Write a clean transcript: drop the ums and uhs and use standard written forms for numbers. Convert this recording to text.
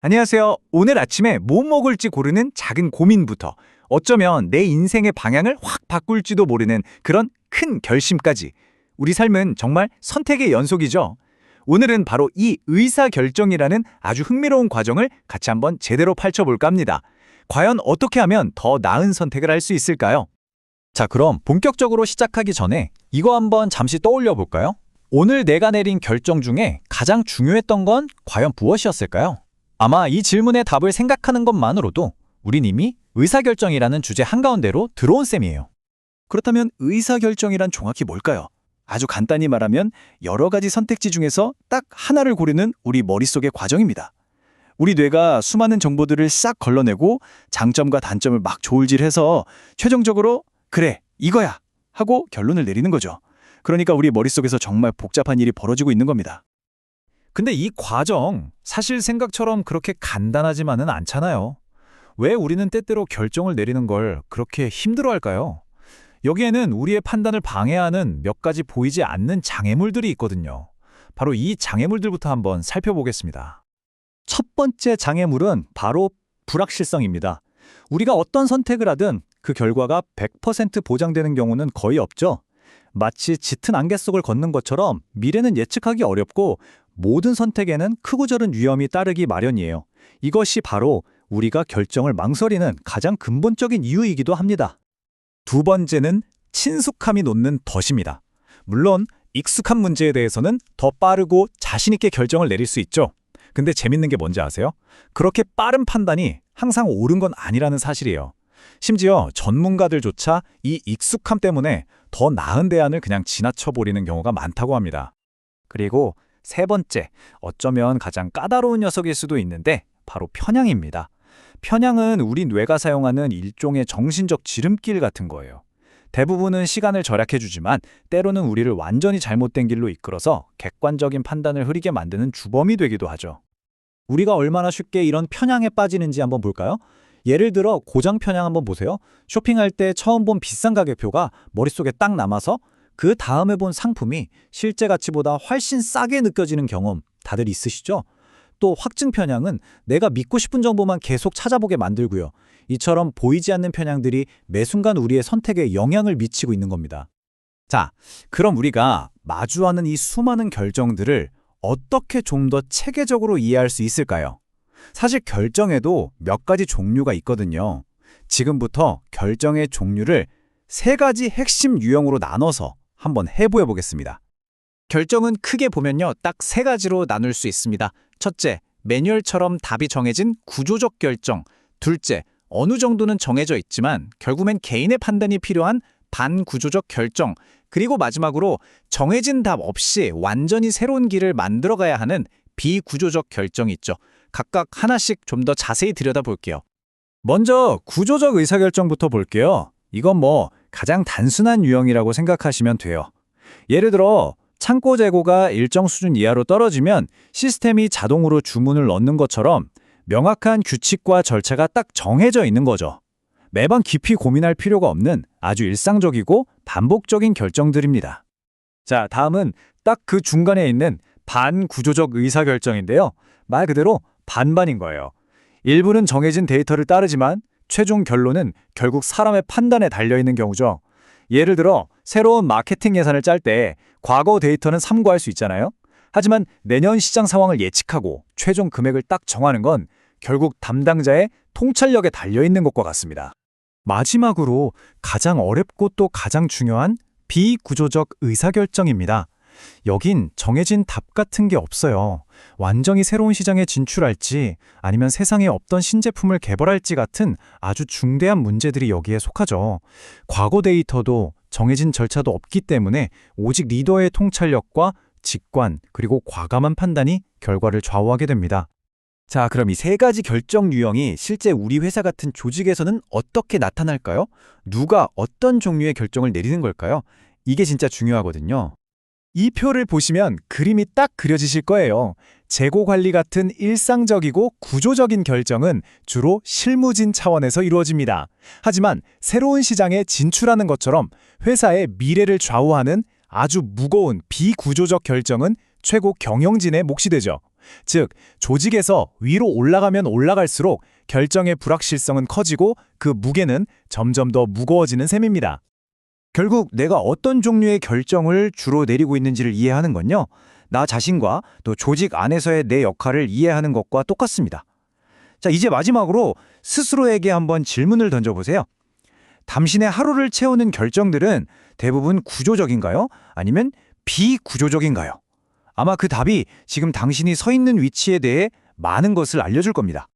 안녕하세요. 오늘 아침에 뭐 먹을지 고르는 작은 고민부터 어쩌면 내 인생의 방향을 확 바꿀지도 모르는 그런 큰 결심까지 우리 삶은 정말 선택의 연속이죠. 오늘은 바로 이 의사결정이라는 아주 흥미로운 과정을 같이 한번 제대로 펼쳐볼까 합니다. 과연 어떻게 하면 더 나은 선택을 할 수 있을까요? 자, 그럼 본격적으로 시작하기 전에 이거 한번 잠시 떠올려 볼까요? 오늘 내가 내린 결정 중에 가장 중요했던 건 과연 무엇이었을까요? 아마 이 질문의 답을 생각하는 것만으로도 우린 이미 의사결정이라는 주제 한가운데로 들어온 셈이에요. 그렇다면 의사결정이란 정확히 뭘까요? 아주 간단히 말하면 여러 가지 선택지 중에서 딱 하나를 고르는 우리 머릿속의 과정입니다. 우리 뇌가 수많은 정보들을 싹 걸러내고 장점과 단점을 막 조울질해서 최종적으로 그래, 이거야! 하고 결론을 내리는 거죠. 그러니까 우리 머릿속에서 정말 복잡한 일이 벌어지고 있는 겁니다. 근데 이 과정 사실 생각처럼 그렇게 간단하지만은 않잖아요. 왜 우리는 때때로 결정을 내리는 걸 그렇게 힘들어할까요? 여기에는 우리의 판단을 방해하는 몇 가지 보이지 않는 장애물들이 있거든요. 바로 이 장애물들부터 한번 살펴보겠습니다. 첫 번째 장애물은 바로 불확실성입니다. 우리가 어떤 선택을 하든 그 결과가 100% 보장되는 경우는 거의 없죠. 마치 짙은 안개 속을 걷는 것처럼 미래는 예측하기 어렵고 모든 선택에는 크고 작은 위험이 따르기 마련이에요. 이것이 바로 우리가 결정을 망설이는 가장 근본적인 이유이기도 합니다. 두 번째는 친숙함이 놓는 덫입니다. 물론 익숙한 문제에 대해서는 더 빠르고 자신 있게 결정을 내릴 수 있죠. 근데 재밌는 게 뭔지 아세요? 그렇게 빠른 판단이 항상 옳은 건 아니라는 사실이에요. 심지어 전문가들조차 이 익숙함 때문에 더 나은 대안을 그냥 지나쳐버리는 경우가 많다고 합니다. 그리고 세 번째, 어쩌면 가장 까다로운 녀석일 수도 있는데 바로 편향입니다. 편향은 우리 뇌가 사용하는 일종의 정신적 지름길 같은 거예요. 대부분은 시간을 절약해주지만 때로는 우리를 완전히 잘못된 길로 이끌어서 객관적인 판단을 흐리게 만드는 주범이 되기도 하죠. 우리가 얼마나 쉽게 이런 편향에 빠지는지 한번 볼까요? 예를 들어 고장 편향 한번 보세요. 쇼핑할 때 처음 본 비싼 가격표가 머릿속에 딱 남아서 그 다음에 본 상품이 실제 가치보다 훨씬 싸게 느껴지는 경험 다들 있으시죠? 또 확증 편향은 내가 믿고 싶은 정보만 계속 찾아보게 만들고요. 이처럼 보이지 않는 편향들이 매 순간 우리의 선택에 영향을 미치고 있는 겁니다. 자, 그럼 우리가 마주하는 이 수많은 결정들을 어떻게 좀 더 체계적으로 이해할 수 있을까요? 사실 결정에도 몇 가지 종류가 있거든요. 지금부터 결정의 종류를 세 가지 핵심 유형으로 나눠서 한번 해부해 보겠습니다. 결정은 크게 보면요, 딱 세 가지로 나눌 수 있습니다. 첫째, 매뉴얼처럼 답이 정해진 구조적 결정. 둘째, 어느 정도는 정해져 있지만 결국엔 개인의 판단이 필요한 반구조적 결정. 그리고 마지막으로 정해진 답 없이 완전히 새로운 길을 만들어가야 하는 비구조적 결정이 있죠. 각각 하나씩 좀 더 자세히 들여다볼게요. 먼저 구조적 의사결정부터 볼게요. 이건 가장 단순한 유형이라고 생각하시면 돼요. 예를 들어 창고 재고가 일정 수준 이하로 떨어지면 시스템이 자동으로 주문을 넣는 것처럼 명확한 규칙과 절차가 딱 정해져 있는 거죠. 매번 깊이 고민할 필요가 없는 아주 일상적이고 반복적인 결정들입니다. 자, 다음은 딱 그 중간에 있는 반구조적 의사결정인데요. 말 그대로 반반인 거예요. 일부는 정해진 데이터를 따르지만 최종 결론은 결국 사람의 판단에 달려있는 경우죠. 예를 들어 새로운 마케팅 예산을 짤 때 과거 데이터는 참고할 수 있잖아요. 하지만 내년 시장 상황을 예측하고 최종 금액을 딱 정하는 건 결국 담당자의 통찰력에 달려있는 것과 같습니다. 마지막으로 가장 어렵고 또 가장 중요한 비구조적 의사결정입니다. 여긴 정해진 답 같은 게 없어요. 완전히 새로운 시장에 진출할지 아니면 세상에 없던 신제품을 개발할지 같은 아주 중대한 문제들이 여기에 속하죠. 과거 데이터도 정해진 절차도 없기 때문에 오직 리더의 통찰력과 직관 그리고 과감한 판단이 결과를 좌우하게 됩니다. 자, 그럼 이 세 가지 결정 유형이 실제 우리 회사 같은 조직에서는 어떻게 나타날까요? 누가 어떤 종류의 결정을 내리는 걸까요? 이게 진짜 중요하거든요. 이 표를 보시면 그림이 딱 그려지실 거예요. 재고 관리 같은 일상적이고 구조적인 결정은 주로 실무진 차원에서 이루어집니다. 하지만 새로운 시장에 진출하는 것처럼 회사의 미래를 좌우하는 아주 무거운 비구조적 결정은 최고 경영진의 몫이 되죠. 즉, 조직에서 위로 올라가면 올라갈수록 결정의 불확실성은 커지고 그 무게는 점점 더 무거워지는 셈입니다. 결국 내가 어떤 종류의 결정을 주로 내리고 있는지를 이해하는 건요. 나 자신과 또 조직 안에서의 내 역할을 이해하는 것과 똑같습니다. 자, 이제 마지막으로 스스로에게 한번 질문을 던져보세요. 당신의 하루를 채우는 결정들은 대부분 구조적인가요? 아니면 비구조적인가요? 아마 그 답이 지금 당신이 서 있는 위치에 대해 많은 것을 알려줄 겁니다.